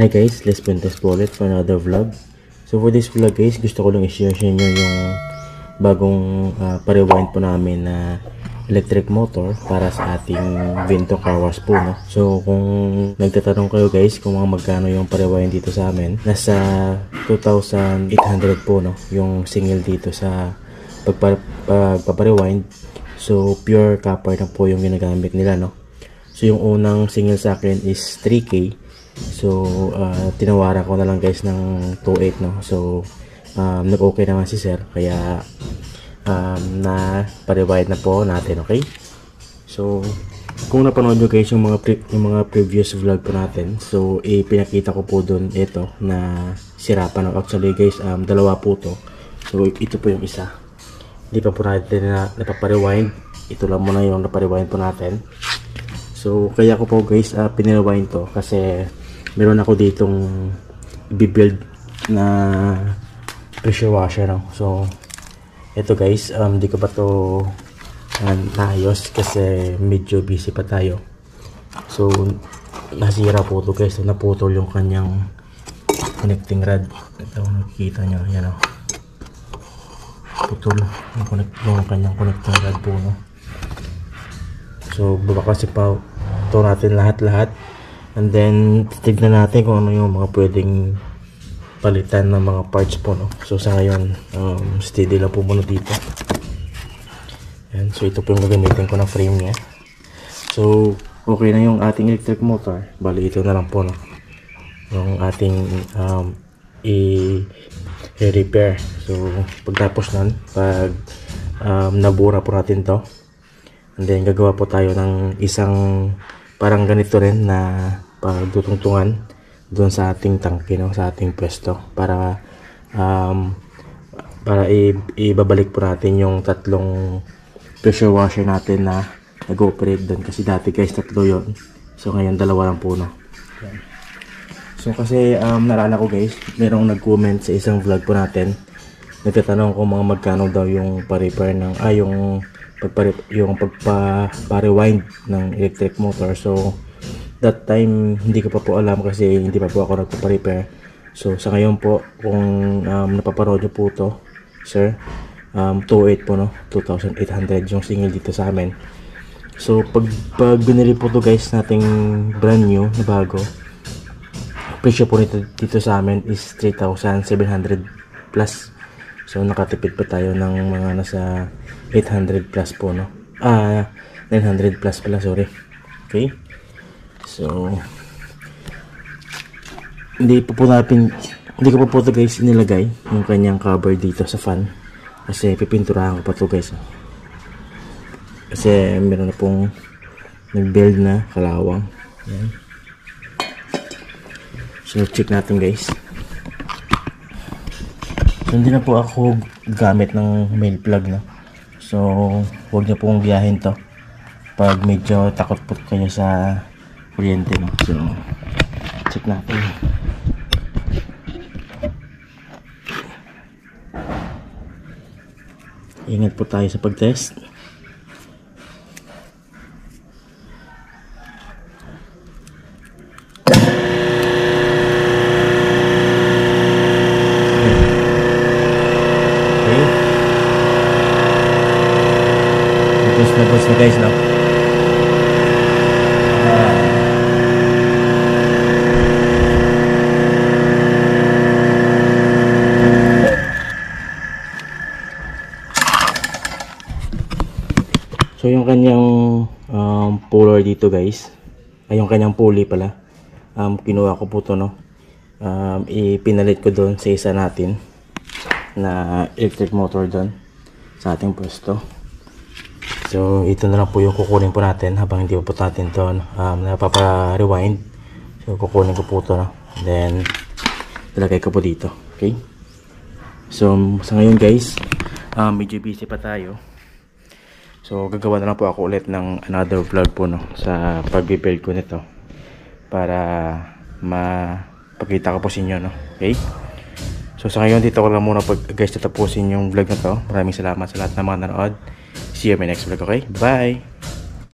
Hi guys, Les Puentes po ulit for another vlog. So for this vlog guys, gusto ko lang i-share sa inyo yung bagong pa-rewind po namin na electric motor para sa ating Vento car wash po, no? So kung nagtatanong kayo guys kung magkano yung pa-rewind dito sa amin, nasa 2,800 po, no? Yung single dito sa pagpa-rewind. So pure copper na po yung ginagamit nila, no? So yung unang single sa akin is 3K. So tinawaran ko na lang guys ng 2.8, no. So nag-okay naman si sir, kaya na pa-rewind na po natin, okay? So kung napanood nyo guys yung mga previous vlog po natin, so pinakita ko po doon ito na sira pa, no. Actually guys, dalawa po to. So ito po yung isa, hindi pa po natin na napapa-rewind. Ito lang muna yung napa-rewind po natin. So kaya ko po guys pinirewind to kasi meron ako ditong i-build na pressure washer, no? So ito guys, di ko pa to naayos kasi medyo busy pa tayo. So nasira po to guys, naputol yung kanyang connecting rod. Ito nakikita nyo, yan o, putol yung kanyang connecting rod po, no? So baba kasi pa ito natin lahat, and then tignan natin kung ano yung mga pwedeng palitan ng mga parts po, no? So sa ngayon steady lang po muna dito. Yan, so ito po yung gagamitin ko na frame niya. So okay na yung ating electric motor, bali ito na lang po, no, yung ating i-repair. So pagtapos nun, pag nabura po natin to, and then gagawa po tayo ng isang parang ganito rin na pagdutungtungan doon sa ating tangke, no, sa ating pwesto, para ibabalik po natin yung tatlong pressure washer natin na nag-ooperate doon, kasi dati guys tatlo yon. So ngayon dalawa lang po, no. So kasi naalala ko guys, merong nag-comment sa isang vlog po natin, nagtatanong kung mga magkano daw yung pa-repair ng yung pagpa-rewind ng electric motor. So that time hindi ko pa po alam kasi hindi pa po ako nagpa-repair. So sa ngayon po, kung napaparoon nyo po to sir, 2.8 po, no, 2,800 yung single dito sa amin. So pag binili po to guys nating brand new na bago, presyo po nito dito sa amin is 3,700 plus. So nakatipid pa tayo ng mga nasa 800 plus po, no. 900 plus pala, sorry. Okay. So hindi ko po ito guys nilagay yung kanyang cover dito sa fan kasi pipinturahan ko pa to guys. Kasi meron na pong nag-build na kalawang. Yan. So check natin guys. So, hindi na po ako gamit ng male plug, no. So huwag niyo pong biyahin to pag medyo takot po kayo sa kuryente, no. So check natin. Ingat po tayo sa pag-test. Labas na guys, no. So yung kanyang puller dito guys, ay yung kanyang pulley pala, kinuha ko po to, no. Ipinalit ko doon sa isa natin na electric motor doon sa ating pwesto. So ito na lang po yung kukunin po natin habang hindi pa po natin to napapa-rewind. So kukunin ko po to, no? Then ilagay ko po dito. Okay. So sa ngayon guys, medyo busy pa tayo. So gagawa na lang po ako ulit ng another vlog po, no, sa pag-build ko nito para mapakita ko po sa inyo, no. Okay. So sa ngayon dito ko lang muna guys tatapusin yung vlog na to. Maraming salamat sa lahat ng mga nanood. See you in my next vlog, okay? Bye!